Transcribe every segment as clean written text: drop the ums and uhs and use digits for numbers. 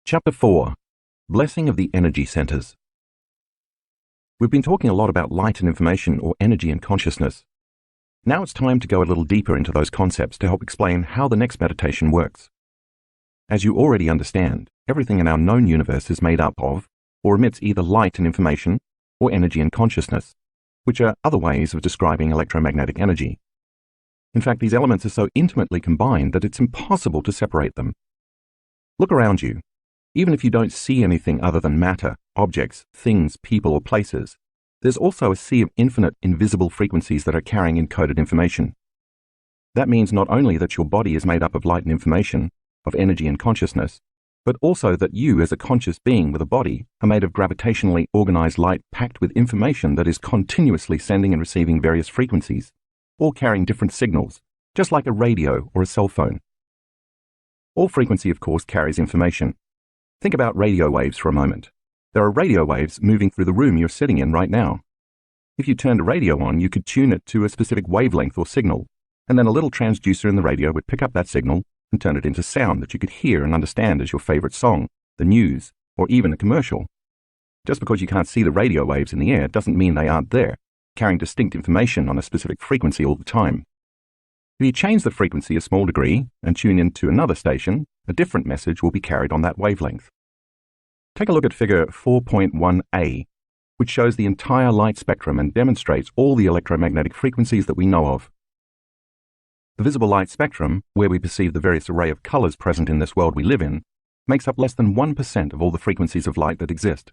Chapter 4. Blessing of the Energy Centers. We've been talking a lot about light and information, or energy and consciousness. Now it's time to go a little deeper into those concepts to help explain how the next meditation works. As you already understand, everything in our known universe is made up of, or emits either light and information, or energy and consciousness, which are other ways of describing electromagnetic energy. In fact, these elements are so intimately combined that it's impossible to separate them. Look around you. Even if you don't see anything other than matter, objects, things, people, or places, there's also a sea of infinite invisible frequencies that are carrying encoded information. That means not only that your body is made up of light and information, of energy and consciousness, but also that you, as a conscious being with a body, are made of gravitationally organized light packed with information that is continuously sending and receiving various frequencies, all carrying different signals, just like a radio or a cell phone. All frequency, of course, carries information. Think about radio waves for a moment. There are radio waves moving through the room you're sitting in right now. If you turned a radio on, you could tune it to a specific wavelength or signal, and then a little transducer in the radio would pick up that signal and turn it into sound that you could hear and understand as your favorite song, the news, or even a commercial. Just because you can't see the radio waves in the air doesn't mean they aren't there, carrying distinct information on a specific frequency all the time. If you change the frequency a small degree and tune into another station, a different message will be carried on that wavelength. Take a look at figure 4.1a, which shows the entire light spectrum and demonstrates all the electromagnetic frequencies that we know of. The visible light spectrum, where we perceive the various array of colors present in this world we live in, makes up less than 1% of all the frequencies of light that exist.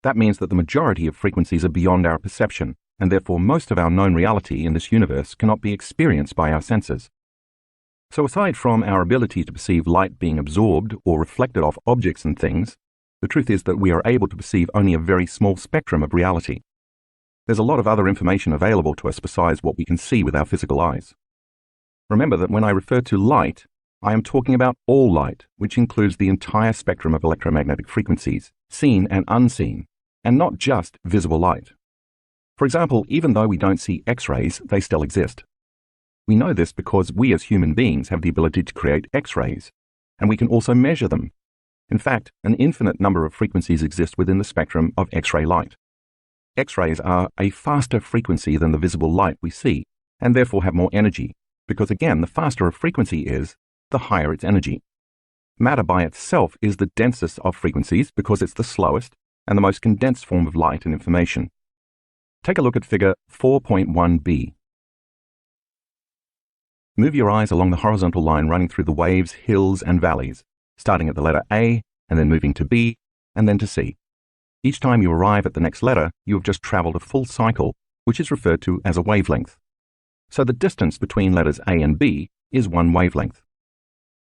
That means that the majority of frequencies are beyond our perception, and therefore most of our known reality in this universe cannot be experienced by our senses. So aside from our ability to perceive light being absorbed or reflected off objects and things, the truth is that we are able to perceive only a very small spectrum of reality. There's a lot of other information available to us besides what we can see with our physical eyes. Remember that when I refer to light, I am talking about all light, which includes the entire spectrum of electromagnetic frequencies, seen and unseen, and not just visible light. For example, even though we don't see X-rays, they still exist. We know this because we as human beings have the ability to create X-rays, and we can also measure them. In fact, an infinite number of frequencies exist within the spectrum of X-ray light. X-rays are a faster frequency than the visible light we see, and therefore have more energy, because again, the faster a frequency is, the higher its energy. Matter by itself is the densest of frequencies because it's the slowest and the most condensed form of light and information. Take a look at figure 4.1b. Move your eyes along the horizontal line running through the waves, hills, and valleys, starting at the letter A, and then moving to B, and then to C. Each time you arrive at the next letter, you have just traveled a full cycle, which is referred to as a wavelength. So the distance between letters A and B is one wavelength.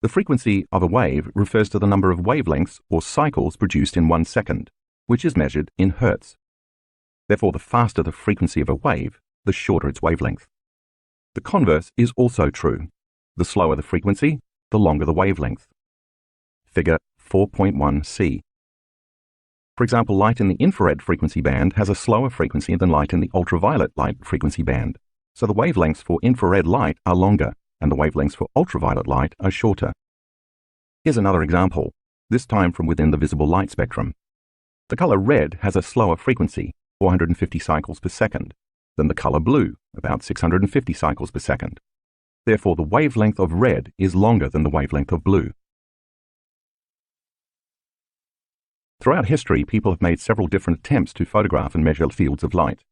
The frequency of a wave refers to the number of wavelengths or cycles produced in 1 second, which is measured in hertz. Therefore, the faster the frequency of a wave, the shorter its wavelength. The converse is also true. The slower the frequency, the longer the wavelength. Figure 4.1c. For example, light in the infrared frequency band has a slower frequency than light in the ultraviolet light frequency band, so the wavelengths for infrared light are longer, and the wavelengths for ultraviolet light are shorter. Here's another example, this time from within the visible light spectrum. The color red has a slower frequency, 450 cycles per second, than the color blue, about 650 cycles per second. Therefore, the wavelength of red is longer than the wavelength of blue. Throughout history, people have made several different attempts to photograph and measure fields of light.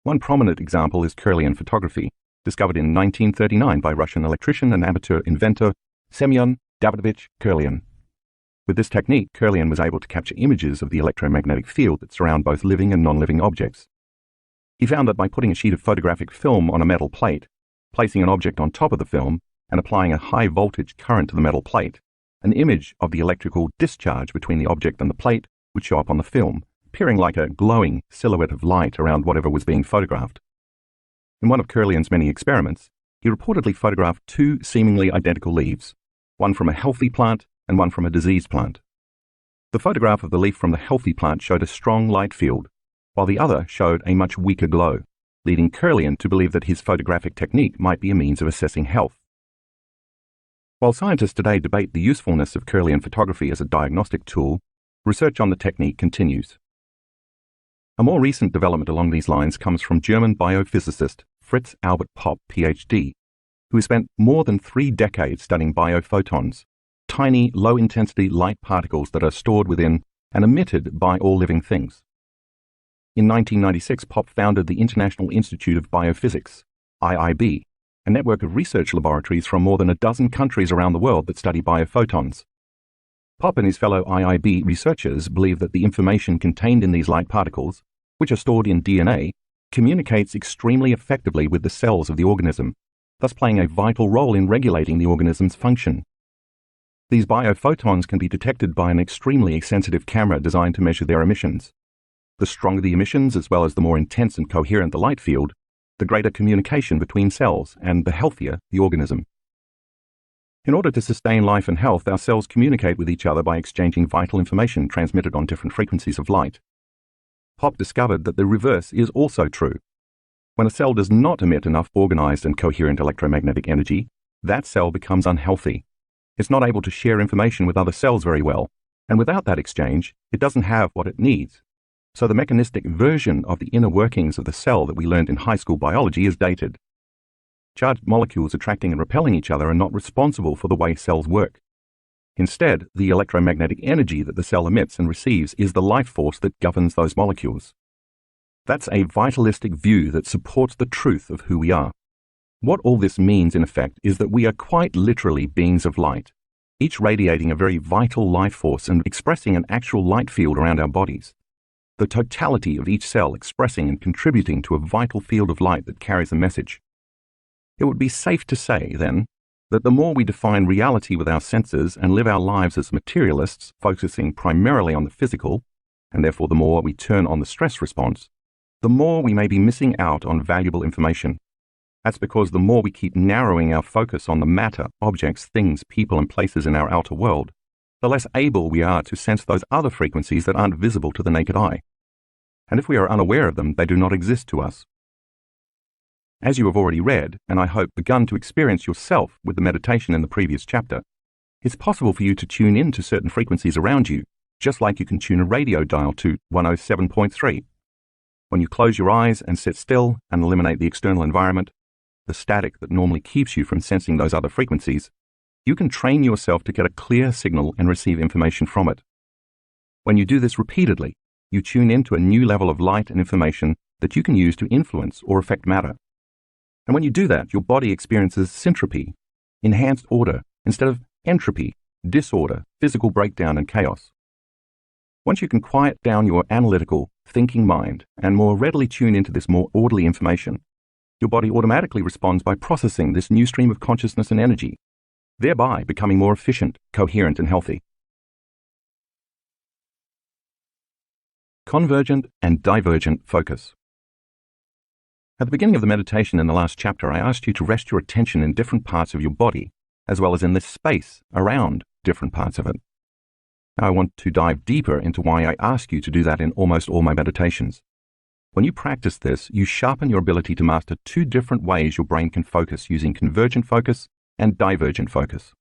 One prominent example is Kirlian photography, discovered in 1939 by Russian electrician and amateur inventor Semyon Davidovich Kirlian. With this technique, Kirlian was able to capture images of the electromagnetic field that surround both living and non-living objects. He found that by putting a sheet of photographic film on a metal plate, placing an object on top of the film, and applying a high voltage current to the metal plate, an image of the electrical discharge between the object and the plate would show up on the film, appearing like a glowing silhouette of light around whatever was being photographed. In one of Kirlian's many experiments, he reportedly photographed 2 seemingly identical leaves, one from a healthy plant and one from a diseased plant. The photograph of the leaf from the healthy plant showed a strong light field, while the other showed a much weaker glow, leading Kirlian to believe that his photographic technique might be a means of assessing health. While scientists today debate the usefulness of Kirlian photography as a diagnostic tool, research on the technique continues. A more recent development along these lines comes from German biophysicist Fritz Albert Popp, PhD, who has spent more than 3 decades studying biophotons, tiny, low-intensity light particles that are stored within and emitted by all living things. In 1996, Popp founded the International Institute of Biophysics, IIB, a network of research laboratories from more than a dozen countries around the world that study biophotons. Popp and his fellow IIB researchers believe that the information contained in these light particles, which are stored in DNA, communicates extremely effectively with the cells of the organism, thus playing a vital role in regulating the organism's function. These biophotons can be detected by an extremely sensitive camera designed to measure their emissions. The stronger the emissions, as well as the more intense and coherent the light field, the greater communication between cells and the healthier the organism. In order to sustain life and health, our cells communicate with each other by exchanging vital information transmitted on different frequencies of light. Popp discovered that the reverse is also true. When a cell does not emit enough organized and coherent electromagnetic energy, that cell becomes unhealthy. It's not able to share information with other cells very well, and without that exchange, it doesn't have what it needs. So the mechanistic version of the inner workings of the cell that we learned in high school biology is dated. Charged molecules attracting and repelling each other are not responsible for the way cells work. Instead, the electromagnetic energy that the cell emits and receives is the life force that governs those molecules. That's a vitalistic view that supports the truth of who we are. What all this means, in effect, is that we are quite literally beings of light, each radiating a very vital life force and expressing an actual light field around our bodies. The totality of each cell expressing and contributing to a vital field of light that carries a message. It would be safe to say, then, that the more we define reality with our senses and live our lives as materialists, focusing primarily on the physical, and therefore the more we turn on the stress response, the more we may be missing out on valuable information. That's because the more we keep narrowing our focus on the matter, objects, things, people, and places in our outer world, the less able we are to sense those other frequencies that aren't visible to the naked eye. And if we are unaware of them, they do not exist to us. As you have already read, and I hope begun to experience yourself with the meditation in the previous chapter, it's possible for you to tune in to certain frequencies around you, just like you can tune a radio dial to 107.3. When you close your eyes and sit still and eliminate the external environment, the static that normally keeps you from sensing those other frequencies, you can train yourself to get a clear signal and receive information from it. When you do this repeatedly, you tune into a new level of light and information that you can use to influence or affect matter. And when you do that, your body experiences syntropy, enhanced order, instead of entropy, disorder, physical breakdown, and chaos. Once you can quiet down your analytical, thinking mind and more readily tune into this more orderly information, your body automatically responds by processing this new stream of consciousness and energy, thereby becoming more efficient, coherent, and healthy. Convergent and divergent focus. At the beginning of the meditation in the last chapter, I asked you to rest your attention in different parts of your body, as well as in this space around different parts of it. Now I want to dive deeper into why I ask you to do that in almost all my meditations. When you practice this, you sharpen your ability to master 2 different ways your brain can focus using convergent focus and divergent focus.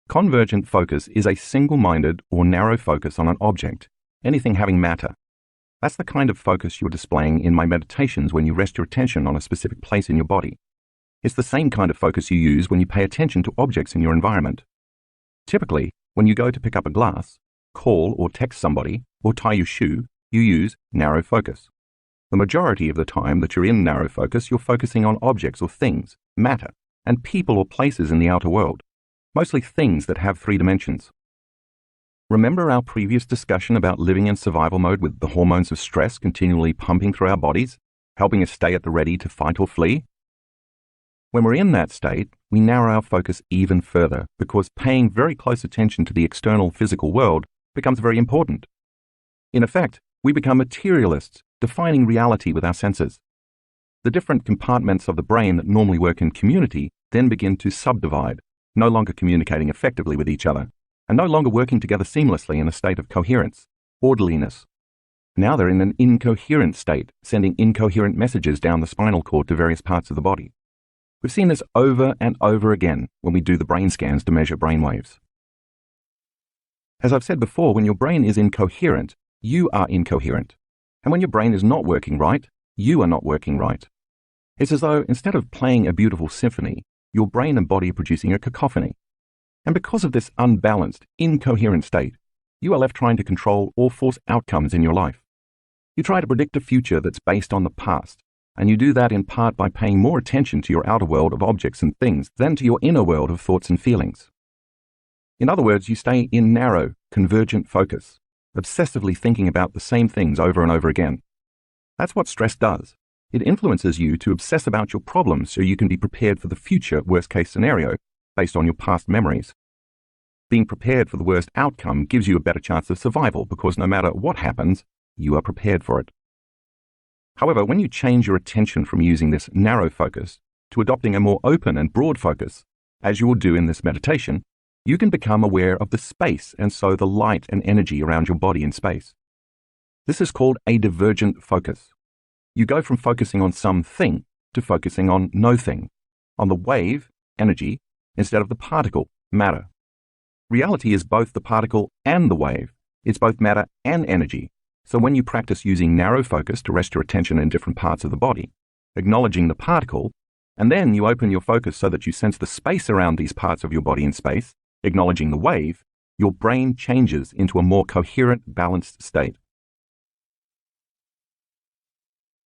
Convergent focus is a single-minded or narrow focus on an object, anything having matter. That's the kind of focus you're displaying in my meditations when you rest your attention on a specific place in your body. It's the same kind of focus you use when you pay attention to objects in your environment. Typically, when you go to pick up a glass, call or text somebody, or tie your shoe, you use narrow focus. The majority of the time that you're in narrow focus, you're focusing on objects or things, matter, and people or places in the outer world, mostly things that have 3 dimensions. Remember our previous discussion about living in survival mode with the hormones of stress continually pumping through our bodies, helping us stay at the ready to fight or flee? When we're in that state, we narrow our focus even further because paying very close attention to the external physical world becomes very important. In effect, we become materialists, defining reality with our senses. The different compartments of the brain that normally work in community then begin to subdivide, no longer communicating effectively with each other, and no longer working together seamlessly in a state of coherence, orderliness. Now they're in an incoherent state, sending incoherent messages down the spinal cord to various parts of the body. We've seen this over and over again when we do the brain scans to measure brainwaves. As I've said before, when your brain is incoherent, you are incoherent. And when your brain is not working right, you are not working right. It's as though instead of playing a beautiful symphony, your brain and body are producing a cacophony. And because of this unbalanced, incoherent state, you are left trying to control or force outcomes in your life. You try to predict a future that's based on the past, and you do that in part by paying more attention to your outer world of objects and things than to your inner world of thoughts and feelings. In other words, you stay in narrow, convergent focus, obsessively thinking about the same things over and over again. That's what stress does. It influences you to obsess about your problems so you can be prepared for the future worst-case scenario based on your past memories. Being prepared for the worst outcome gives you a better chance of survival because no matter what happens, you are prepared for it. However, when you change your attention from using this narrow focus to adopting a more open and broad focus, as you will do in this meditation, you can become aware of the space and so the light and energy around your body in space. This is called a divergent focus. You go from focusing on something to focusing on no thing, on the wave, energy, instead of the particle, matter. Reality is both the particle and the wave. It's both matter and energy. So when you practice using narrow focus to rest your attention in different parts of the body, acknowledging the particle, and then you open your focus so that you sense the space around these parts of your body in space, acknowledging the wave, your brain changes into a more coherent, balanced state.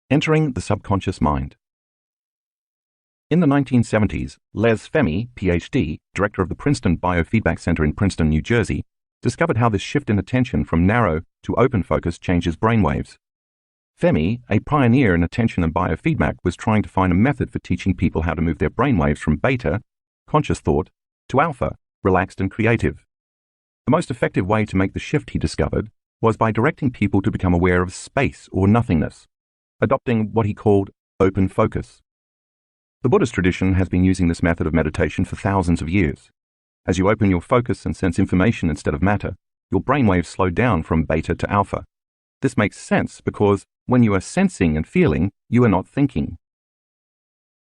Entering the subconscious mind. In the 1970s, Les Femi, PhD, director of the Princeton Biofeedback Center in Princeton, New Jersey, discovered how this shift in attention from narrow to open focus changes brainwaves. Femi, a pioneer in attention and biofeedback, was trying to find a method for teaching people how to move their brainwaves from beta, conscious thought, to alpha, relaxed and creative. The most effective way to make the shift, he discovered, was by directing people to become aware of space or nothingness, adopting what he called open focus. The Buddhist tradition has been using this method of meditation for thousands of years. As you open your focus and sense information instead of matter, your brainwaves slow down from beta to alpha. This makes sense because when you are sensing and feeling, you are not thinking.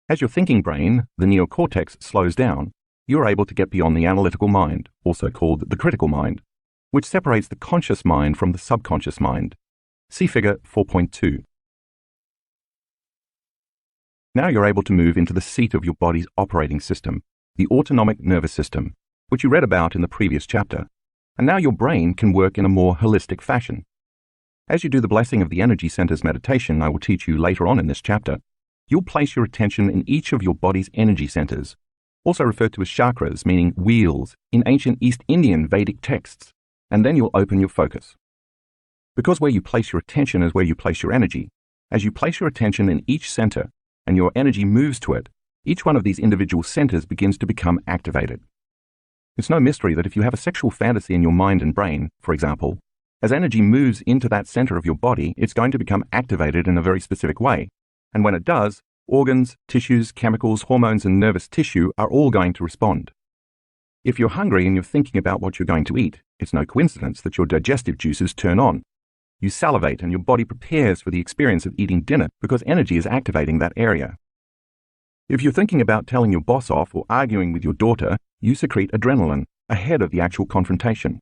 As your thinking brain, the neocortex, slows down, you are able to get beyond the analytical mind, also called the critical mind, which separates the conscious mind from the subconscious mind. See figure 4.2. Now you're able to move into the seat of your body's operating system, the autonomic nervous system, which you read about in the previous chapter, and now your brain can work in a more holistic fashion. As you do the blessing of the energy centers meditation I will teach you later on in this chapter, you'll place your attention in each of your body's energy centers, also referred to as chakras, meaning wheels, in ancient East Indian Vedic texts, and then you'll open your focus. Because where you place your attention is where you place your energy, as you place your attention in each center and your energy moves to it, each one of these individual centers begins to become activated. It's no mystery that if you have a sexual fantasy in your mind and brain, for example, as energy moves into that center of your body, it's going to become activated in a very specific way, and when it does, organs, tissues, chemicals, hormones, and nervous tissue are all going to respond. If you're hungry and you're thinking about what you're going to eat, it's no coincidence that your digestive juices turn on. You salivate and your body prepares for the experience of eating dinner because energy is activating that area. If you're thinking about telling your boss off or arguing with your daughter, you secrete adrenaline ahead of the actual confrontation.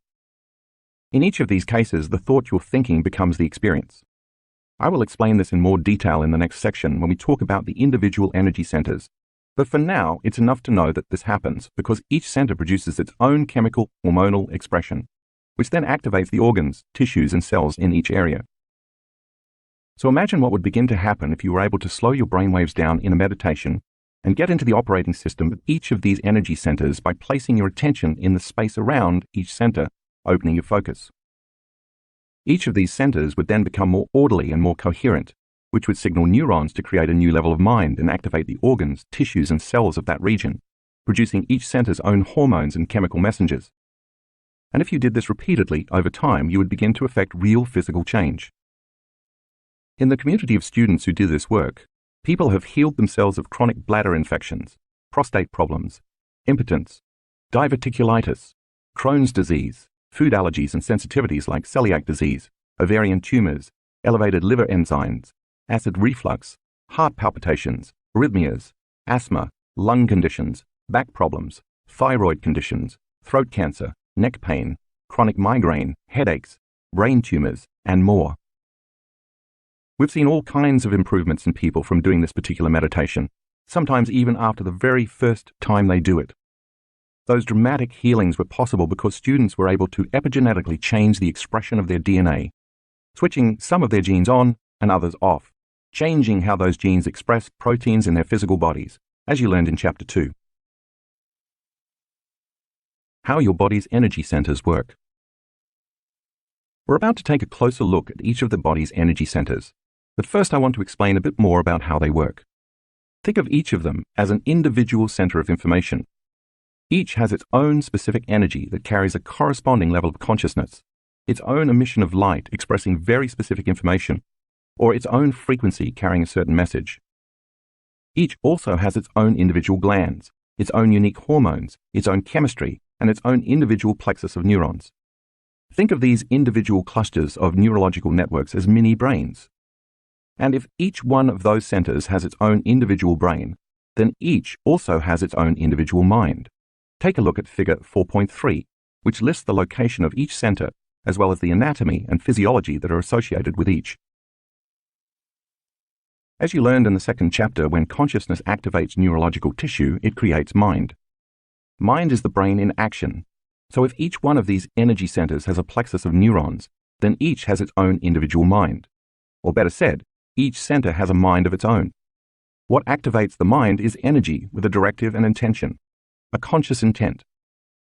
In each of these cases, the thought you're thinking becomes the experience. I will explain this in more detail in the next section when we talk about the individual energy centers. But for now, it's enough to know that this happens because each center produces its own chemical, hormonal expression, which then activates the organs, tissues, and cells in each area. So imagine what would begin to happen if you were able to slow your brainwaves down in a meditation and get into the operating system of each of these energy centers by placing your attention in the space around each center, opening your focus. Each of these centers would then become more orderly and more coherent, which would signal neurons to create a new level of mind and activate the organs, tissues, and cells of that region, producing each center's own hormones and chemical messengers. And if you did this repeatedly over time, you would begin to affect real physical change. In the community of students who do this work, people have healed themselves of chronic bladder infections, prostate problems, impotence, diverticulitis, Crohn's disease, food allergies and sensitivities like celiac disease, ovarian tumors, elevated liver enzymes, acid reflux, heart palpitations, arrhythmias, asthma, lung conditions, back problems, thyroid conditions, throat cancer, neck pain, chronic migraine, headaches, brain tumors, and more. We've seen all kinds of improvements in people from doing this particular meditation, sometimes even after the very first time they do it. Those dramatic healings were possible because students were able to epigenetically change the expression of their DNA, switching some of their genes on and others off, changing how those genes express proteins in their physical bodies, as you learned in Chapter 2. How your body's energy centers work. We're about to take a closer look at each of the body's energy centers, but first I want to explain a bit more about how they work. Think of each of them as an individual center of information. Each has its own specific energy that carries a corresponding level of consciousness, its own emission of light expressing very specific information, or its own frequency carrying a certain message. Each also has its own individual glands, its own unique hormones, its own chemistry, and its own individual plexus of neurons. Think of these individual clusters of neurological networks as mini brains. And if each one of those centers has its own individual brain, then each also has its own individual mind. Take a look at Figure 4.3, which lists the location of each center, as well as the anatomy and physiology that are associated with each. As you learned in the second chapter, when consciousness activates neurological tissue, it creates mind. Mind is the brain in action. So if each one of these energy centers has a plexus of neurons, then each has its own individual mind. Or better said, each center has a mind of its own. What activates the mind is energy with a directive and intention, a conscious intent.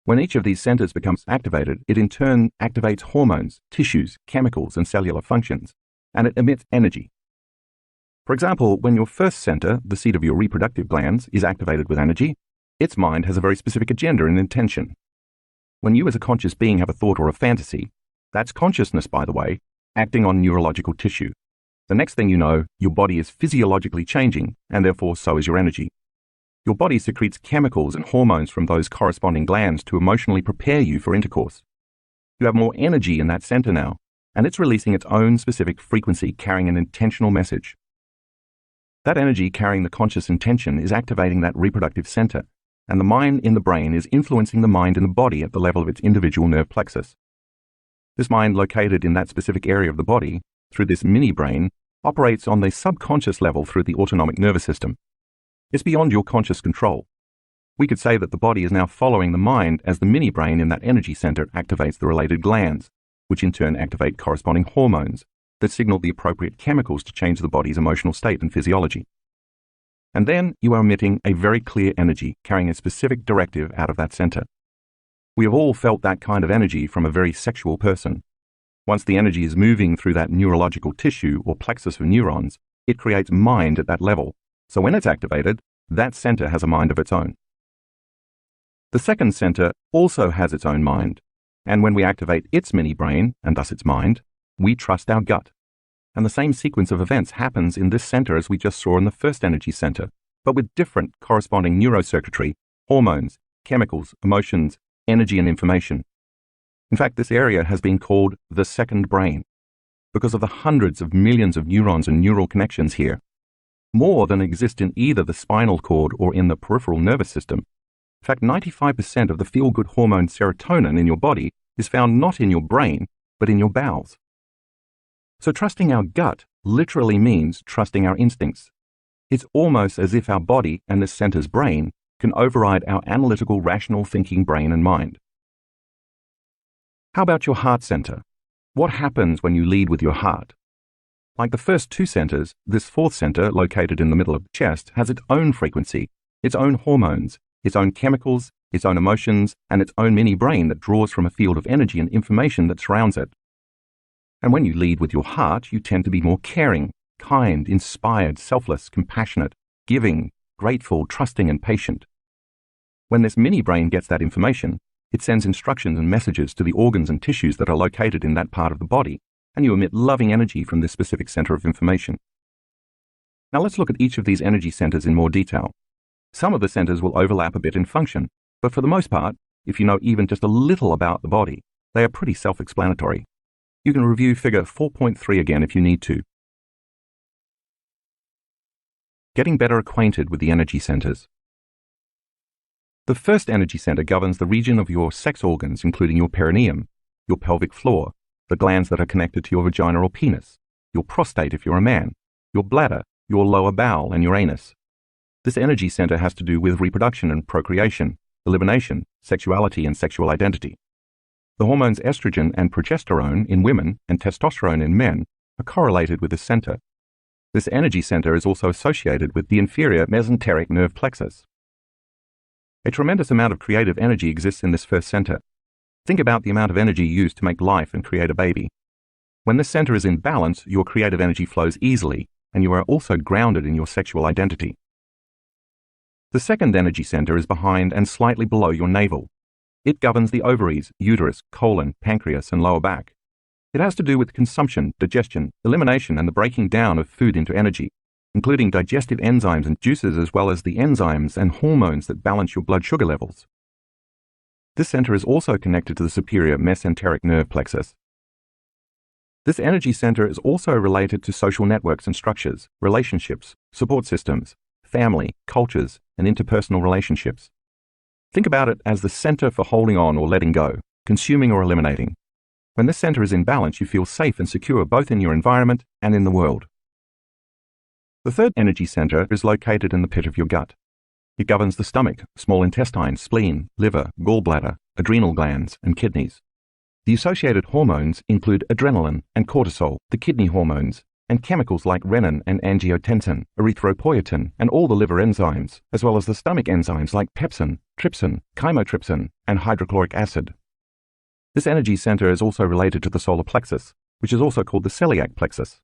When each of these centers becomes activated, it in turn activates hormones, tissues, chemicals, and cellular functions, and it emits energy. For example, when your first center, the seat of your reproductive glands, is activated with energy, its mind has a very specific agenda and intention. When you as a conscious being have a thought or a fantasy, that's consciousness, by the way, acting on neurological tissue. The next thing you know, your body is physiologically changing, and therefore so is your energy. Your body secretes chemicals and hormones from those corresponding glands to emotionally prepare you for intercourse. You have more energy in that center now, and it's releasing its own specific frequency carrying an intentional message. That energy carrying the conscious intention is activating that reproductive center, and the mind in the brain is influencing the mind in the body at the level of its individual nerve plexus. This mind located in that specific area of the body, through this mini-brain, operates on the subconscious level through the autonomic nervous system. It's beyond your conscious control. We could say that the body is now following the mind as the mini-brain in that energy center activates the related glands, which in turn activate corresponding hormones that signal the appropriate chemicals to change the body's emotional state and physiology. And then you are emitting a very clear energy carrying a specific directive out of that center. We have all felt that kind of energy from a very sexual person. Once the energy is moving through that neurological tissue or plexus of neurons, it creates mind at that level. So when it's activated, that center has a mind of its own. The second center also has its own mind. And when we activate its mini-brain, and thus its mind, we trust our gut. And the same sequence of events happens in this center as we just saw in the first energy center, but with different corresponding neurocircuitry, hormones, chemicals, emotions, energy, and information. In fact, this area has been called the second brain because of the hundreds of millions of neurons and neural connections here, more than exist in either the spinal cord or in the peripheral nervous system. In fact, 95% of the feel-good hormone serotonin in your body is found not in your brain, but in your bowels. So trusting our gut literally means trusting our instincts. It's almost as if our body and this center's brain can override our analytical, rational thinking brain and mind. How about your heart center? What happens when you lead with your heart? Like the first two centers, this fourth center, located in the middle of the chest, has its own frequency, its own hormones, its own chemicals, its own emotions, and its own mini-brain that draws from a field of energy and information that surrounds it. And when you lead with your heart, you tend to be more caring, kind, inspired, selfless, compassionate, giving, grateful, trusting, and patient. When this mini-brain gets that information, it sends instructions and messages to the organs and tissues that are located in that part of the body, and you emit loving energy from this specific center of information. Now let's look at each of these energy centers in more detail. Some of the centers will overlap a bit in function, but for the most part, if you know even just a little about the body, they are pretty self-explanatory. You can review Figure 4.3 again if you need to. Getting better acquainted with the energy centers. The first energy center governs the region of your sex organs, including your perineum, your pelvic floor, the glands that are connected to your vagina or penis, your prostate if you're a man, your bladder, your lower bowel, and your anus. This energy center has to do with reproduction and procreation, elimination, sexuality, and sexual identity. The hormones estrogen and progesterone in women and testosterone in men are correlated with this center. This energy center is also associated with the inferior mesenteric nerve plexus. A tremendous amount of creative energy exists in this first center. Think about the amount of energy used to make life and create a baby. When this center is in balance, your creative energy flows easily, and you are also grounded in your sexual identity. The second energy center is behind and slightly below your navel. It governs the ovaries, uterus, colon, pancreas, and lower back. It has to do with consumption, digestion, elimination, and the breaking down of food into energy, including digestive enzymes and juices, as well as the enzymes and hormones that balance your blood sugar levels. This center is also connected to the superior mesenteric nerve plexus. This energy center is also related to social networks and structures, relationships, support systems, family, cultures, and interpersonal relationships. Think about it as the center for holding on or letting go, consuming or eliminating. When this center is in balance, you feel safe and secure both in your environment and in the world. The third energy center is located in the pit of your gut. It governs the stomach, small intestine, spleen, liver, gallbladder, adrenal glands, and kidneys. The associated hormones include adrenaline and cortisol, the kidney hormones, and chemicals like renin and angiotensin, erythropoietin, and all the liver enzymes, as well as the stomach enzymes like pepsin, trypsin, chymotrypsin, and hydrochloric acid. This energy center is also related to the solar plexus, which is also called the celiac plexus.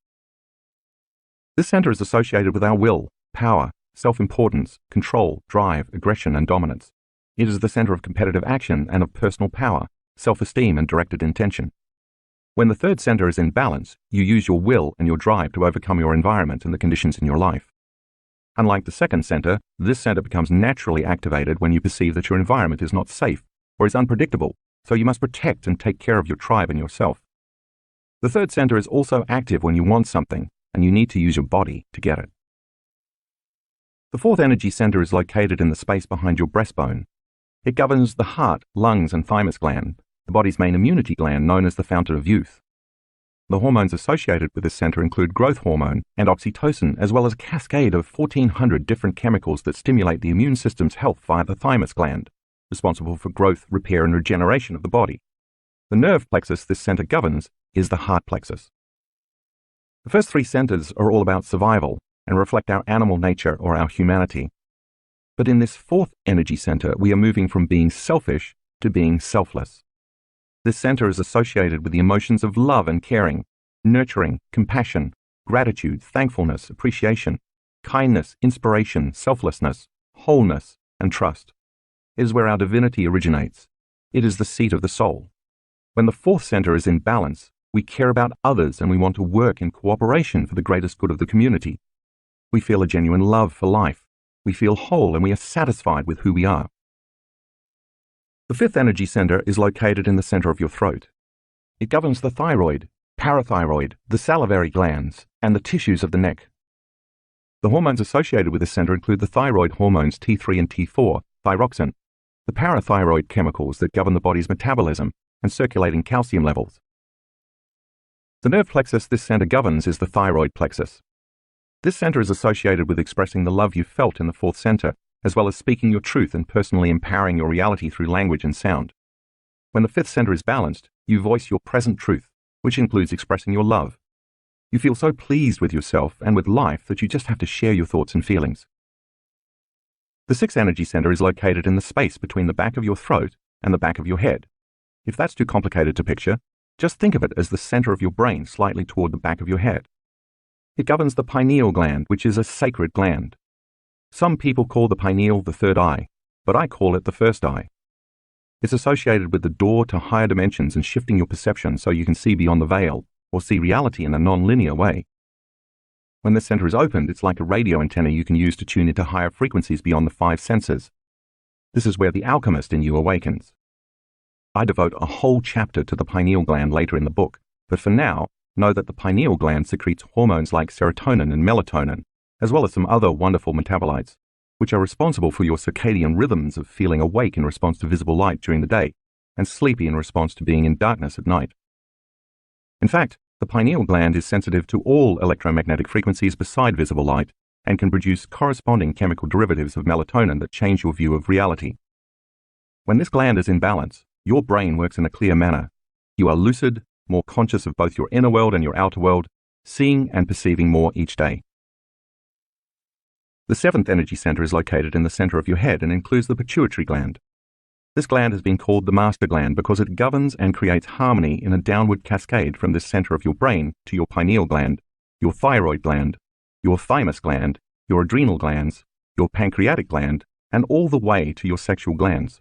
This center is associated with our will, power, self-importance, control, drive, aggression, and dominance. It is the center of competitive action and of personal power, self-esteem, and directed intention. When the third center is in balance, you use your will and your drive to overcome your environment and the conditions in your life. Unlike the second center, this center becomes naturally activated when you perceive that your environment is not safe or is unpredictable, so you must protect and take care of your tribe and yourself. The third center is also active when you want something, and you need to use your body to get it. The fourth energy center is located in the space behind your breastbone. It governs the heart, lungs, and thymus gland, the body's main immunity gland known as the fountain of youth. The hormones associated with this center include growth hormone and oxytocin, as well as a cascade of 1,400 different chemicals that stimulate the immune system's health via the thymus gland, responsible for growth, repair, and regeneration of the body. The nerve plexus this center governs is the heart plexus. The first three centers are all about survival and reflect our animal nature or our humanity. But in this fourth energy center, we are moving from being selfish to being selfless. This center is associated with the emotions of love and caring, nurturing, compassion, gratitude, thankfulness, appreciation, kindness, inspiration, selflessness, wholeness, and trust. It is where our divinity originates. It is the seat of the soul. When the fourth center is in balance, we care about others and we want to work in cooperation for the greatest good of the community. We feel a genuine love for life. We feel whole and we are satisfied with who we are. The fifth energy center is located in the center of your throat. It governs the thyroid, parathyroid, the salivary glands, and the tissues of the neck. The hormones associated with this center include the thyroid hormones T3 and T4, thyroxine, the parathyroid chemicals that govern the body's metabolism and circulating calcium levels. The nerve plexus this center governs is the thyroid plexus. This center is associated with expressing the love you felt in the fourth center, as well as speaking your truth and personally empowering your reality through language and sound. When the fifth center is balanced, you voice your present truth, which includes expressing your love. You feel so pleased with yourself and with life that you just have to share your thoughts and feelings. The sixth energy center is located in the space between the back of your throat and the back of your head. If that's too complicated to picture, just think of it as the center of your brain slightly toward the back of your head. It governs the pineal gland, which is a sacred gland. Some people call the pineal the third eye, but I call it the first eye. It's associated with the door to higher dimensions and shifting your perception so you can see beyond the veil or see reality in a non-linear way. When this center is opened, it's like a radio antenna you can use to tune into higher frequencies beyond the five senses. This is where the alchemist in you awakens. I devote a whole chapter to the pineal gland later in the book, but for now, know that the pineal gland secretes hormones like serotonin and melatonin, as well as some other wonderful metabolites. which are responsible for your circadian rhythms of feeling awake in response to visible light during the day and sleepy in response to being in darkness at night. In fact, the pineal gland is sensitive to all electromagnetic frequencies beside visible light and can produce corresponding chemical derivatives of melatonin that change your view of reality. When this gland is in balance, your brain works in a clear manner. You are lucid, more conscious of both your inner world and your outer world, seeing and perceiving more each day. The seventh energy center is located in the center of your head and includes the pituitary gland. This gland has been called the master gland because it governs and creates harmony in a downward cascade from this center of your brain to your pineal gland, your thyroid gland, your thymus gland, your adrenal glands, your pancreatic gland, and all the way to your sexual glands.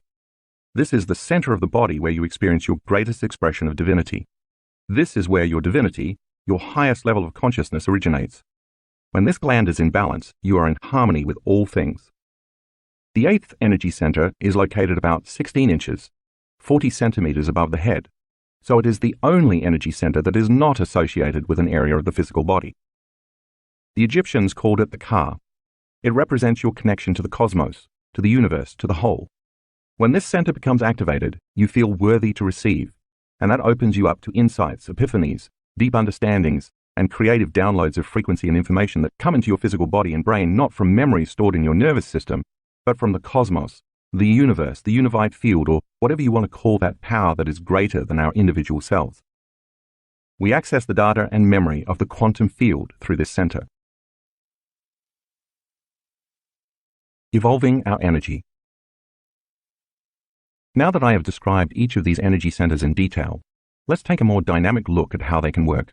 This is the center of the body where you experience your greatest expression of divinity. This is where your divinity, your highest level of consciousness, originates. When this gland is in balance, you are in harmony with all things. The eighth energy center is located about 16 inches, 40 centimeters above the head, so it is the only energy center that is not associated with an area of the physical body. The Egyptians called it the Ka. It represents your connection to the cosmos, to the universe, to the whole. When this center becomes activated, you feel worthy to receive, and that opens you up to insights, epiphanies, deep understandings, and creative downloads of frequency and information that come into your physical body and brain not from memories stored in your nervous system, but from the cosmos, the universe, the unified field, or whatever you want to call that power that is greater than our individual selves. We access the data and memory of the quantum field through this center. Evolving our energy. Now that I have described each of these energy centers in detail, let's take a more dynamic look at how they can work.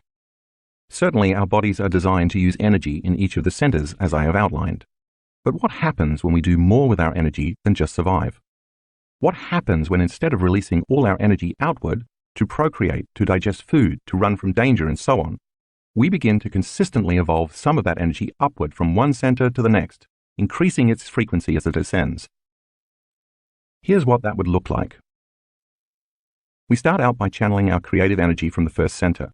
Certainly, our bodies are designed to use energy in each of the centers, as I have outlined. But what happens when we do more with our energy than just survive? What happens when instead of releasing all our energy outward, to procreate, to digest food, to run from danger, and so on, we begin to consistently evolve some of that energy upward from one center to the next, increasing its frequency as it ascends? Here's what that would look like. We start out by channeling our creative energy from the first center.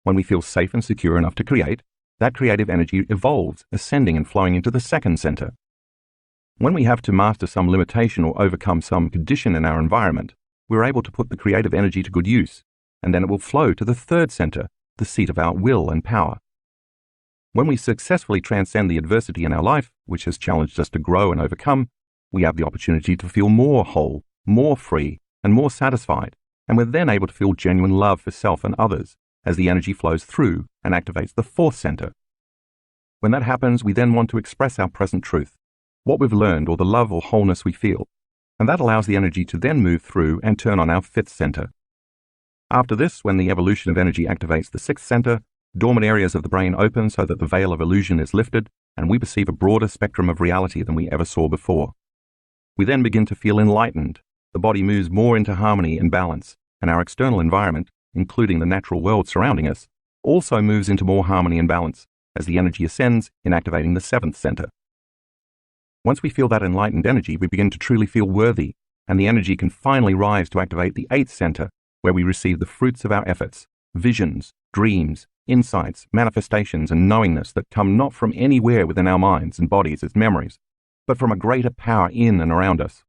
When we feel safe and secure enough to create, that creative energy evolves, ascending and flowing into the second center. When we have to master some limitation or overcome some condition in our environment, we're able to put the creative energy to good use, and then it will flow to the third center, the seat of our will and power. When we successfully transcend the adversity in our life, which has challenged us to grow and overcome, we have the opportunity to feel more whole, more free, and more satisfied, and we're then able to feel genuine love for self and others, as the energy flows through and activates the fourth center. When that happens, we then want to express our present truth, what we've learned or the love or wholeness we feel, and that allows the energy to then move through and turn on our fifth center. After this, when the evolution of energy activates the sixth center, dormant areas of the brain open so that the veil of illusion is lifted, and we perceive a broader spectrum of reality than we ever saw before. We then begin to feel enlightened. The body moves more into harmony and balance, and our external environment, including the natural world surrounding us, also moves into more harmony and balance as the energy ascends in activating the seventh center. Once we feel that enlightened energy, we begin to truly feel worthy, and the energy can finally rise to activate the eighth center, where we receive the fruits of our efforts, visions, dreams, insights, manifestations, and knowingness that come not from anywhere within our minds and bodies as memories, but from a greater power in and around us.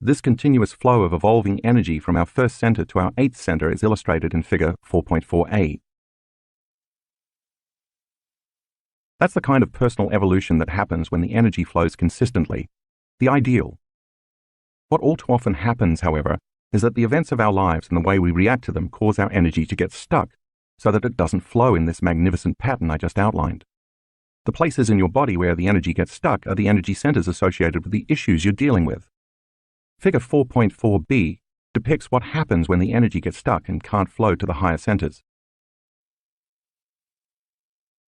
This continuous flow of evolving energy from our first center to our eighth center is illustrated in figure 4.4a. That's the kind of personal evolution that happens when the energy flows consistently, the ideal. What all too often happens, however, is that the events of our lives and the way we react to them cause our energy to get stuck, so that it doesn't flow in this magnificent pattern I just outlined. The places in your body where the energy gets stuck are the energy centers associated with the issues you're dealing with. Figure 4.4b depicts what happens when the energy gets stuck and can't flow to the higher centers.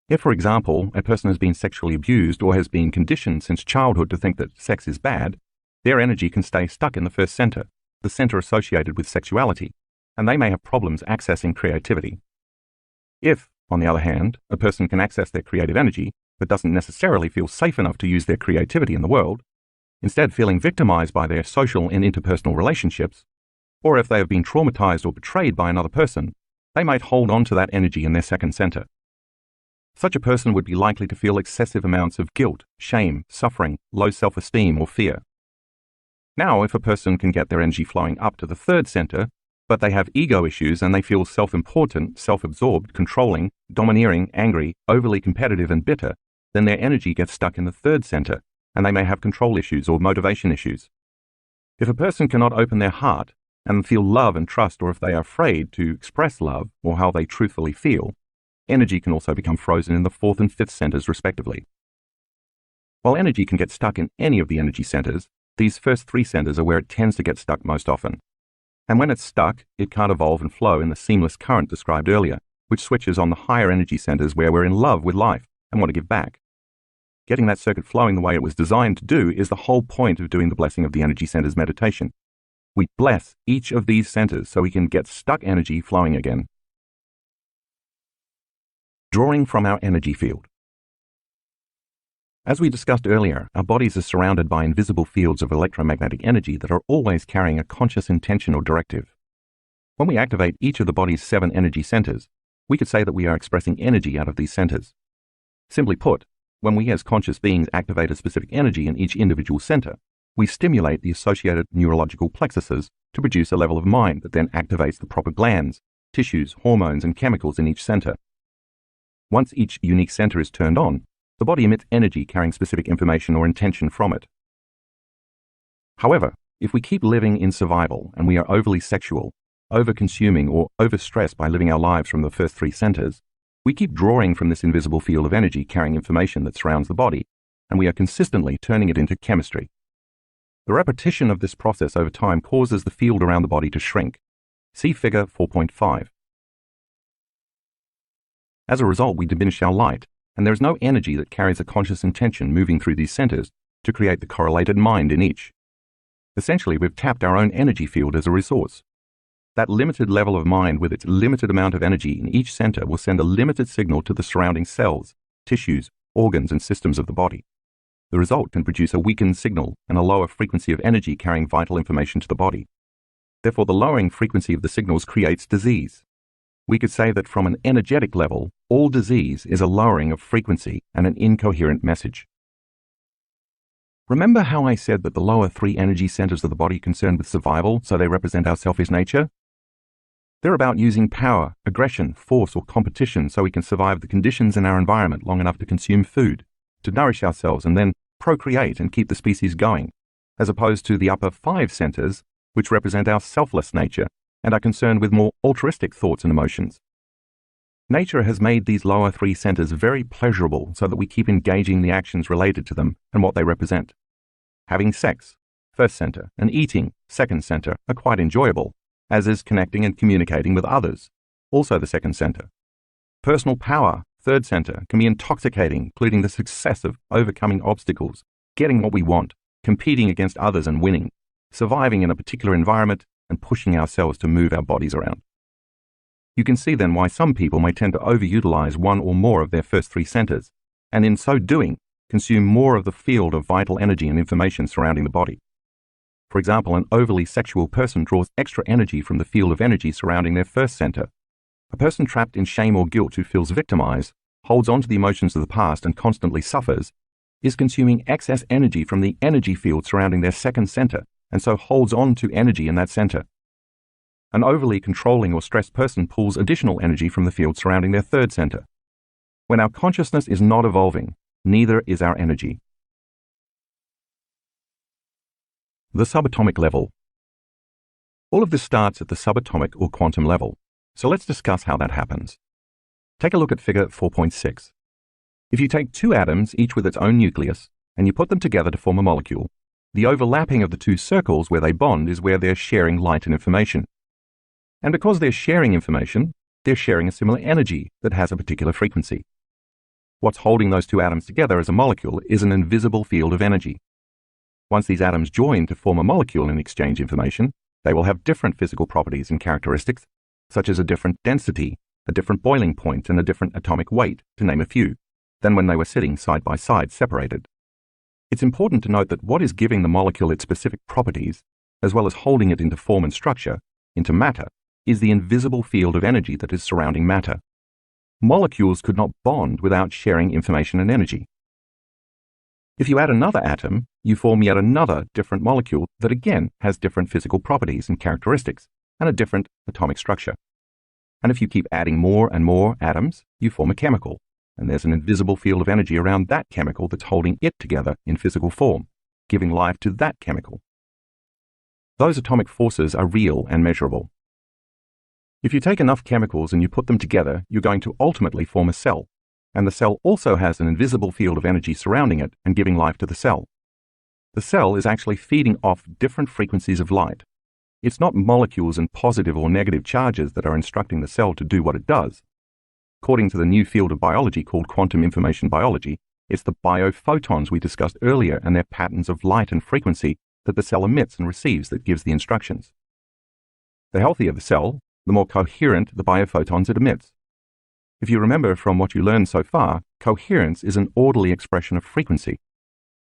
If, for example, a person has been sexually abused or has been conditioned since childhood to think that sex is bad, their energy can stay stuck in the first center, the center associated with sexuality, and they may have problems accessing creativity. If, on the other hand, a person can access their creative energy, but doesn't necessarily feel safe enough to use their creativity in the world, instead feeling victimized by their social and interpersonal relationships, or if they have been traumatized or betrayed by another person, they might hold on to that energy in their second center. Such a person would be likely to feel excessive amounts of guilt, shame, suffering, low self-esteem, or fear. Now, if a person can get their energy flowing up to the third center, but they have ego issues and they feel self-important, self-absorbed, controlling, domineering, angry, overly competitive, and bitter, then their energy gets stuck in the third center, and they may have control issues or motivation issues. If a person cannot open their heart and feel love and trust, or if they are afraid to express love or how they truthfully feel, energy can also become frozen in the fourth and fifth centers respectively. While energy can get stuck in any of the energy centers, these first three centers are where it tends to get stuck most often. And when it's stuck, it can't evolve and flow in the seamless current described earlier, which switches on the higher energy centers where we're in love with life and want to give back. Getting that circuit flowing the way it was designed to do is the whole point of doing the blessing of the energy centers meditation. We bless each of these centers so we can get stuck energy flowing again. Drawing from our energy field. As we discussed earlier, our bodies are surrounded by invisible fields of electromagnetic energy that are always carrying a conscious intention or directive. When we activate each of the body's 7 energy centers, we could say that we are expressing energy out of these centers. Simply put, when we as conscious beings activate a specific energy in each individual center, we stimulate the associated neurological plexuses to produce a level of mind that then activates the proper glands, tissues, hormones, and chemicals in each center. Once each unique center is turned on, the body emits energy carrying specific information or intention from it. However, if we keep living in survival and we are overly sexual, over-consuming, or overstressed by living our lives from the first 3 centers, we keep drawing from this invisible field of energy carrying information that surrounds the body, and we are consistently turning it into chemistry. The repetition of this process over time causes the field around the body to shrink. See figure 4.5. As a result, we diminish our light, and there is no energy that carries a conscious intention moving through these centers to create the correlated mind in each. Essentially, we've tapped our own energy field as a resource. That limited level of mind with its limited amount of energy in each center will send a limited signal to the surrounding cells, tissues, organs, and systems of the body. The result can produce a weakened signal and a lower frequency of energy carrying vital information to the body. Therefore, the lowering frequency of the signals creates disease. We could say that from an energetic level, all disease is a lowering of frequency and an incoherent message. Remember how I said that the lower 3 energy centers of the body are concerned with survival, so they represent our selfish nature? They're about using power, aggression, force, or competition so we can survive the conditions in our environment long enough to consume food, to nourish ourselves, and then procreate and keep the species going, as opposed to the upper 5 centers, which represent our selfless nature and are concerned with more altruistic thoughts and emotions. Nature has made these lower 3 centers very pleasurable so that we keep engaging the actions related to them and what they represent. Having sex, first center, and eating, second center, are quite enjoyable, as is connecting and communicating with others, also the second center. Personal power, third center, can be intoxicating, including the success of overcoming obstacles, getting what we want, competing against others and winning, surviving in a particular environment, and pushing ourselves to move our bodies around. You can see then why some people may tend to overutilize one or more of their first 3 centers, and in so doing, consume more of the field of vital energy and information surrounding the body. For example, an overly sexual person draws extra energy from the field of energy surrounding their first center. A person trapped in shame or guilt who feels victimized, holds on to the emotions of the past and constantly suffers, is consuming excess energy from the energy field surrounding their second center, and so holds on to energy in that center. An overly controlling or stressed person pulls additional energy from the field surrounding their third center. When our consciousness is not evolving, neither is our energy. The subatomic level. All of this starts at the subatomic or quantum level, so let's discuss how that happens. Take a look at figure 4.6. If you take 2 atoms, each with its own nucleus, and you put them together to form a molecule, the overlapping of the 2 circles where they bond is where they're sharing light and information. And because they're sharing information, they're sharing a similar energy that has a particular frequency. What's holding those 2 atoms together as a molecule is an invisible field of energy. Once these atoms join to form a molecule and exchange information, they will have different physical properties and characteristics, such as a different density, a different boiling point, and a different atomic weight, to name a few, than when they were sitting side by side separated. It's important to note that what is giving the molecule its specific properties, as well as holding it into form and structure, into matter, is the invisible field of energy that is surrounding matter. molecules could not bond without sharing information and energy. If you add another atom, you form yet another different molecule that again has different physical properties and characteristics and a different atomic structure. And if you keep adding more and more atoms, you form a chemical, and there's an invisible field of energy around that chemical that's holding it together in physical form, giving life to that chemical. Those atomic forces are real and measurable. If you take enough chemicals and you put them together, you're going to ultimately form a cell, and the cell also has an invisible field of energy surrounding it and giving life to the cell. The cell is actually feeding off different frequencies of light. It's not molecules and positive or negative charges that are instructing the cell to do what it does. According to the new field of biology called quantum information biology, it's the biophotons we discussed earlier and their patterns of light and frequency that the cell emits and receives that gives the instructions. The healthier the cell, the more coherent the biophotons it emits. If you remember from what you learned so far, coherence is an orderly expression of frequency.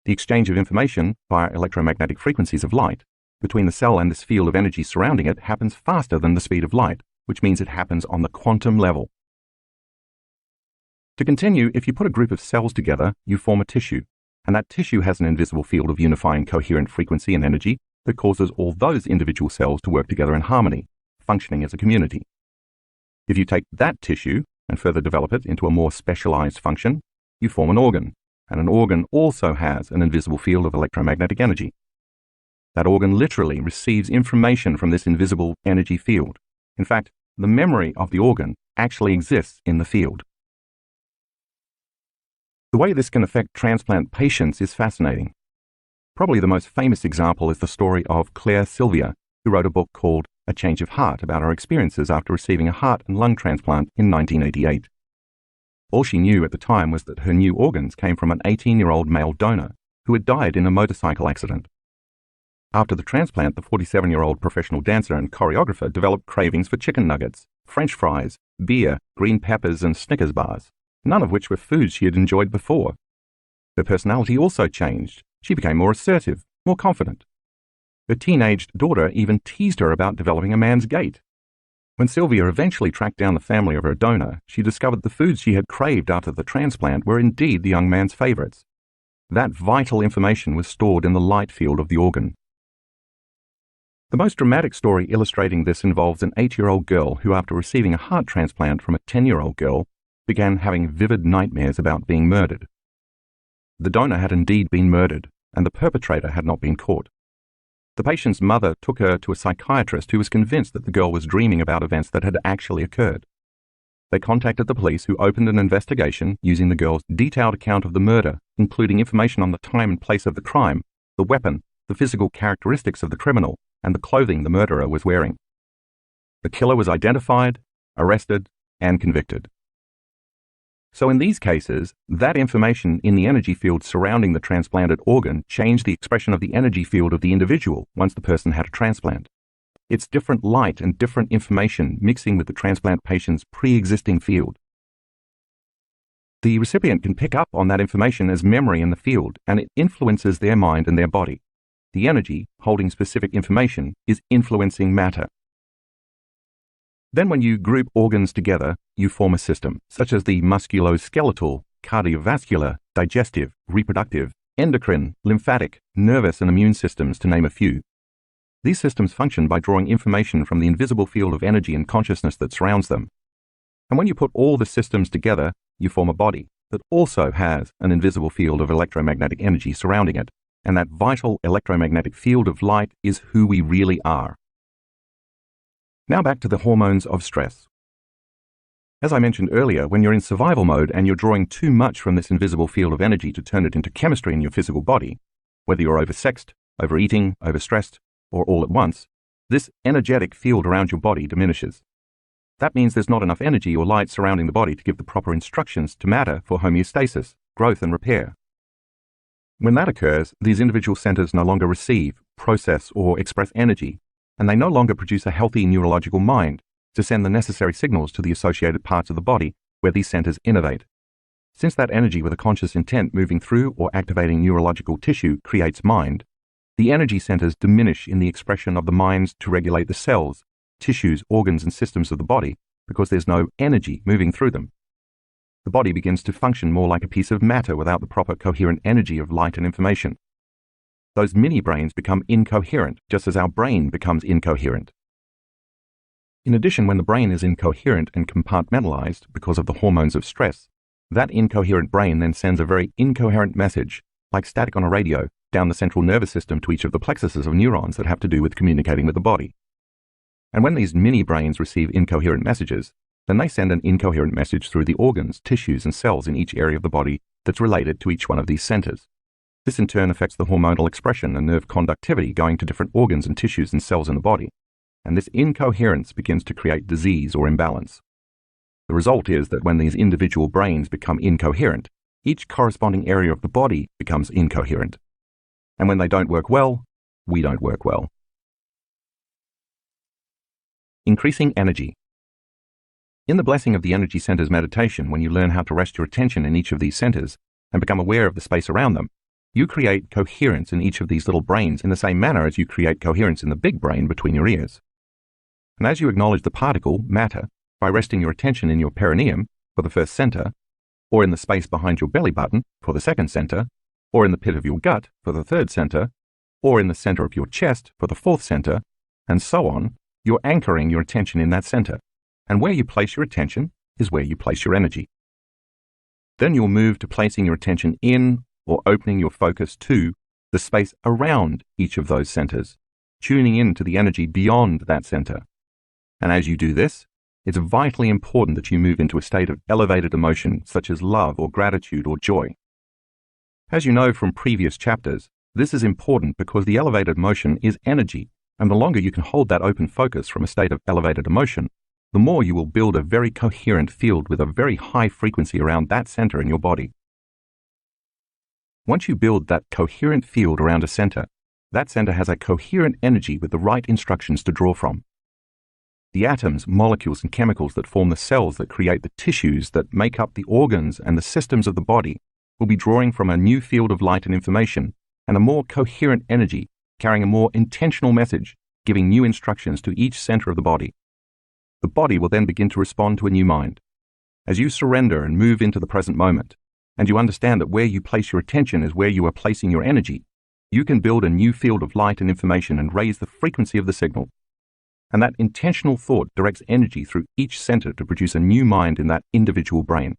The exchange of information via electromagnetic frequencies of light between the cell and this field of energy surrounding it happens faster than the speed of light, which means it happens on the quantum level. To continue, if you put a group of cells together, you form a tissue, and that tissue has an invisible field of unifying coherent frequency and energy that causes all those individual cells to work together in harmony, functioning as a community. If you take that tissue and further develop it into a more specialized function, you form an organ, and an organ also has an invisible field of electromagnetic energy. That organ literally receives information from this invisible energy field. In fact, the memory of the organ actually exists in the field. The way this can affect transplant patients is fascinating. Probably the most famous example is the story of Claire Sylvia, who wrote a book called A Change of Heart about her experiences after receiving a heart and lung transplant in 1988. All she knew at the time was that her new organs came from an 18-year-old male donor who had died in a motorcycle accident. After the transplant, the 47-year-old professional dancer and choreographer developed cravings for chicken nuggets, French fries, beer, green peppers, and Snickers bars, none of which were foods she had enjoyed before. Her personality also changed. She became more assertive, more confident. Her teenaged daughter even teased her about developing a man's gait. When Sylvia eventually tracked down the family of her donor, she discovered the foods she had craved after the transplant were indeed the young man's favorites. That vital information was stored in the light field of the organ. The most dramatic story illustrating this involves an 8-year-old girl who, after receiving a heart transplant from a 10-year-old girl, began having vivid nightmares about being murdered. The donor had indeed been murdered, and the perpetrator had not been caught. The patient's mother took her to a psychiatrist who was convinced that the girl was dreaming about events that had actually occurred. They contacted the police, who opened an investigation using the girl's detailed account of the murder, including information on the time and place of the crime, the weapon, the physical characteristics of the criminal, and the clothing the murderer was wearing. The killer was identified, arrested, and convicted. So in these cases, that information in the energy field surrounding the transplanted organ changed the expression of the energy field of the individual once the person had a transplant. It's different light and different information mixing with the transplant patient's pre-existing field. The recipient can pick up on that information as memory in the field, and it influences their mind and their body. The energy holding specific information is influencing matter. Then when you group organs together, you form a system, such as the musculoskeletal, cardiovascular, digestive, reproductive, endocrine, lymphatic, nervous, and immune systems, to name a few. These systems function by drawing information from the invisible field of energy and consciousness that surrounds them. And when you put all the systems together, you form a body that also has an invisible field of electromagnetic energy surrounding it, and that vital electromagnetic field of light is who we really are. Now back to the hormones of stress. As I mentioned earlier, when you're in survival mode and you're drawing too much from this invisible field of energy to turn it into chemistry in your physical body, whether you're oversexed, overeating, overstressed, or all at once, this energetic field around your body diminishes. That means there's not enough energy or light surrounding the body to give the proper instructions to matter for homeostasis, growth, and repair. When that occurs, these individual centers no longer receive, process, or express energy, and they no longer produce a healthy neurological mind to send the necessary signals to the associated parts of the body where these centers innervate. Since that energy with a conscious intent moving through or activating neurological tissue creates mind, the energy centers diminish in the expression of the minds to regulate the cells, tissues, organs, and systems of the body because there's no energy moving through them, the body begins to function more like a piece of matter without the proper coherent energy of light and information. Those mini-brains become incoherent, just as our brain becomes incoherent. In addition, when the brain is incoherent and compartmentalized because of the hormones of stress, that incoherent brain then sends a very incoherent message, like static on a radio, down the central nervous system to each of the plexuses of neurons that have to do with communicating with the body. And when these mini-brains receive incoherent messages, then they send an incoherent message through the organs, tissues, and cells in each area of the body that's related to each one of these centers. This in turn affects the hormonal expression and nerve conductivity going to different organs and tissues and cells in the body. And this incoherence begins to create disease or imbalance. The result is that when these individual brains become incoherent, each corresponding area of the body becomes incoherent. And when they don't work well, we don't work well. Increasing energy. In the blessing of the energy centers meditation, when you learn how to rest your attention in each of these centers and become aware of the space around them, you create coherence in each of these little brains in the same manner as you create coherence in the big brain between your ears. And as you acknowledge the particle, matter, by resting your attention in your perineum for the first center, or in the space behind your belly button for the second center, or in the pit of your gut for the third center, or in the center of your chest for the fourth center, and so on, you're anchoring your attention in that center. And where you place your attention is where you place your energy. Then you'll move to placing your attention in or opening your focus to the space around each of those centers, tuning in to the energy beyond that center. And as you do this, it's vitally important that you move into a state of elevated emotion such as love or gratitude or joy. As you know from previous chapters, this is important because the elevated emotion is energy, and the longer you can hold that open focus from a state of elevated emotion, the more you will build a very coherent field with a very high frequency around that center in your body. Once you build that coherent field around a center, that center has a coherent energy with the right instructions to draw from. The atoms, molecules, and chemicals that form the cells that create the tissues that make up the organs and the systems of the body will be drawing from a new field of light and information and a more coherent energy carrying a more intentional message, giving new instructions to each center of the body. The body will then begin to respond to a new mind. As you surrender and move into the present moment, and you understand that where you place your attention is where you are placing your energy, you can build a new field of light and information and raise the frequency of the signal. And that intentional thought directs energy through each center to produce a new mind in that individual brain.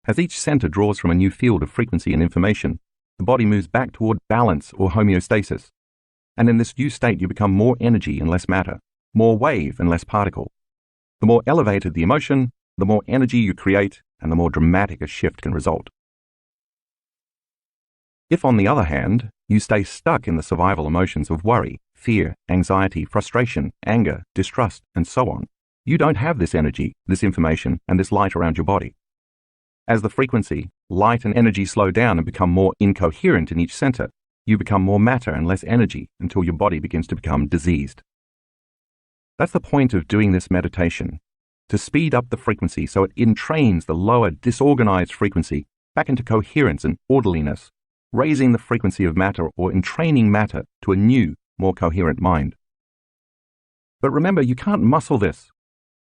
As each center draws from a new field of frequency and information, the body moves back toward balance or homeostasis. And in this new state, you become more energy and less matter, more wave and less particle. The more elevated the emotion, the more energy you create, and the more dramatic a shift can result. If, on the other hand, you stay stuck in the survival emotions of worry, fear, anxiety, frustration, anger, distrust, and so on, you don't have this energy, this information, and this light around your body. As the frequency, light, and energy slow down and become more incoherent in each center, you become more matter and less energy until your body begins to become diseased. That's the point of doing this meditation, to speed up the frequency so it entrains the lower, disorganized frequency back into coherence and orderliness, raising the frequency of matter or entraining matter to a new, more coherent mind. But remember, you can't muscle this.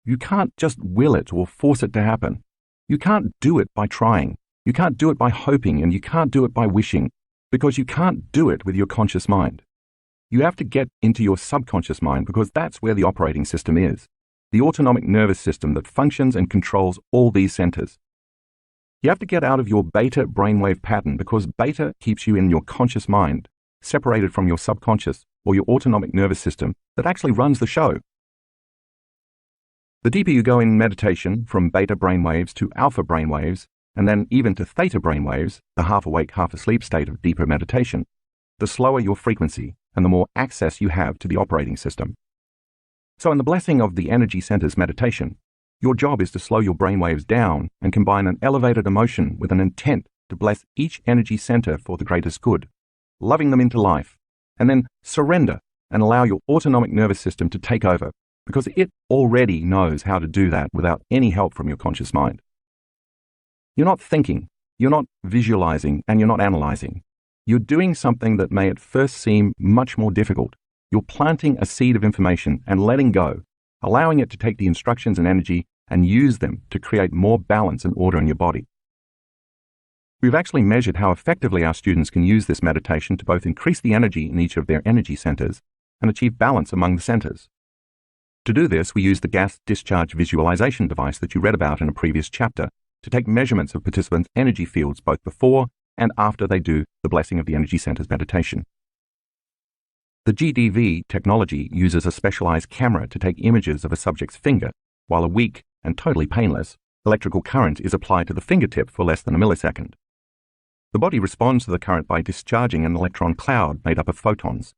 You can't just will it or force it to happen. You can't do it by trying. You can't do it by hoping, and you can't do it by wishing, because you can't do it with your conscious mind. You have to get into your subconscious mind because that's where the operating system is, the autonomic nervous system that functions and controls all these centers. You have to get out of your beta brainwave pattern because beta keeps you in your conscious mind, separated from your subconscious or your autonomic nervous system that actually runs the show. The deeper you go in meditation, from beta brainwaves to alpha brainwaves, and then even to theta brainwaves, the half-awake, half-asleep state of deeper meditation, the slower your frequency and the more access you have to the operating system. So in the blessing of the energy centers meditation, your job is to slow your brainwaves down and combine an elevated emotion with an intent to bless each energy center for the greatest good, loving them into life, and then surrender and allow your autonomic nervous system to take over, because it already knows how to do that without any help from your conscious mind. You're not thinking, you're not visualizing, and you're not analyzing. You're doing something that may at first seem much more difficult. You're planting a seed of information and letting go, allowing it to take the instructions and energy and use them to create more balance and order in your body. We've actually measured how effectively our students can use this meditation to both increase the energy in each of their energy centers and achieve balance among the centers. To do this, we use the gas discharge visualization device that you read about in a previous chapter to take measurements of participants' energy fields both before and after they do the Blessing of the Energy Centers meditation. The GDV technology uses a specialized camera to take images of a subject's finger, while a weak and totally painless electrical current is applied to the fingertip for less than a millisecond. The body responds to the current by discharging an electron cloud made up of photons.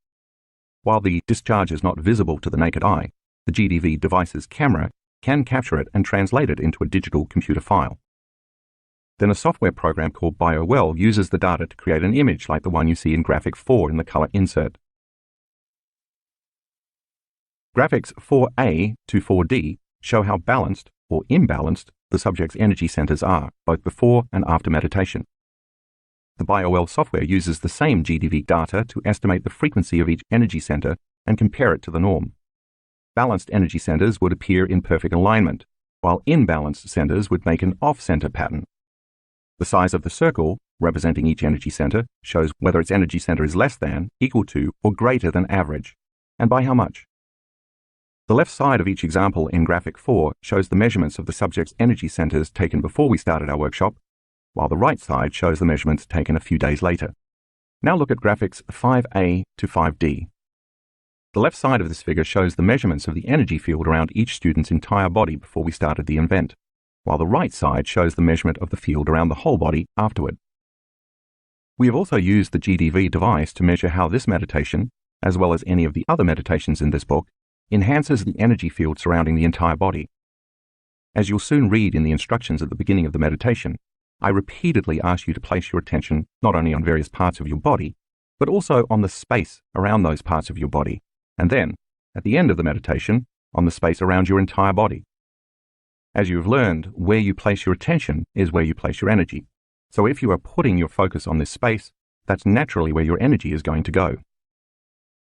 While the discharge is not visible to the naked eye, the GDV device's camera can capture it and translate it into a digital computer file. Then a software program called BioWell uses the data to create an image like the one you see in graphic 4 in the color insert. Graphics 4A to 4D show how balanced or imbalanced the subject's energy centers are, both before and after meditation. The BioWell software uses the same GDV data to estimate the frequency of each energy center and compare it to the norm. Balanced energy centers would appear in perfect alignment, while imbalanced centers would make an off-center pattern. The size of the circle, representing each energy center, shows whether its energy center is less than, equal to, or greater than average, and by how much. The left side of each example in graphic 4 shows the measurements of the subject's energy centers taken before we started our workshop, while the right side shows the measurements taken a few days later. Now look at graphics 5A to 5D. The left side of this figure shows the measurements of the energy field around each student's entire body before we started the event, while the right side shows the measurement of the field around the whole body afterward. We have also used the GDV device to measure how this meditation, as well as any of the other meditations in this book, enhances the energy field surrounding the entire body. As you'll soon read in the instructions at the beginning of the meditation, I repeatedly ask you to place your attention not only on various parts of your body, but also on the space around those parts of your body, and then, at the end of the meditation, on the space around your entire body. As you have learned, where you place your attention is where you place your energy. So if you are putting your focus on this space, that's naturally where your energy is going to go.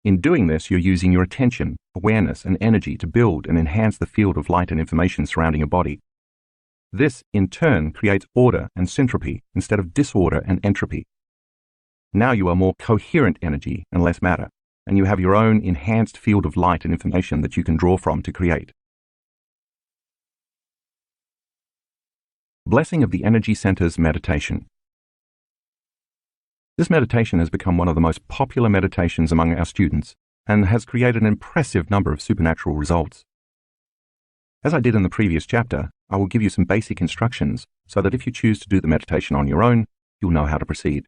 In doing this, you're using your attention, awareness, and energy to build and enhance the field of light and information surrounding your body. This, in turn, creates order and syntropy instead of disorder and entropy. Now you are more coherent energy and less matter, and you have your own enhanced field of light and information that you can draw from to create. Blessing of the Energy Centers Meditation. This meditation has become one of the most popular meditations among our students and has created an impressive number of supernatural results. As I did in the previous chapter, I will give you some basic instructions so that if you choose to do the meditation on your own, you'll know how to proceed.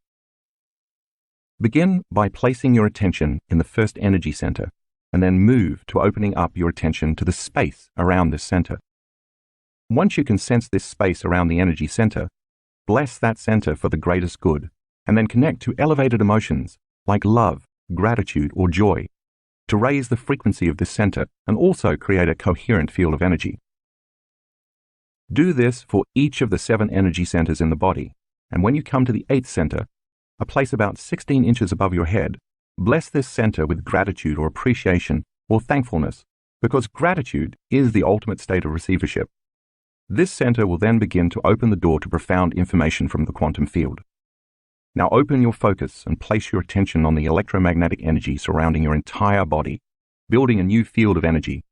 Begin by placing your attention in the first energy center and then move to opening up your attention to the space around this center. Once you can sense this space around the energy center, bless that center for the greatest good, and then connect to elevated emotions like love, gratitude, or joy to raise the frequency of this center and also create a coherent field of energy. Do this for each of the 7 energy centers in the body, and when you come to the 8th center, a place about 16 inches above your head, bless this center with gratitude or appreciation or thankfulness, because gratitude is the ultimate state of receivership. This center will then begin to open the door to profound information from the quantum field. Now open your focus and place your attention on the electromagnetic energy surrounding your entire body, building a new field of energy.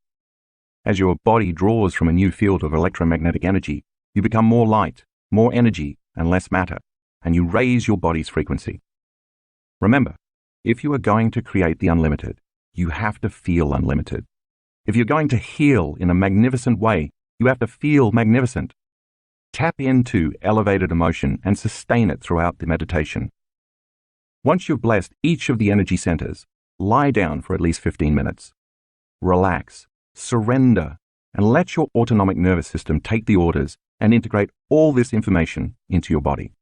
As your body draws from a new field of electromagnetic energy, you become more light, more energy, and less matter, and you raise your body's frequency. Remember, if you are going to create the unlimited, you have to feel unlimited. If you're going to heal in a magnificent way, you have to feel magnificent. Tap into elevated emotion and sustain it throughout the meditation. Once you've blessed each of the energy centers, lie down for at least 15 minutes. Relax, surrender, and let your autonomic nervous system take the orders and integrate all this information into your body.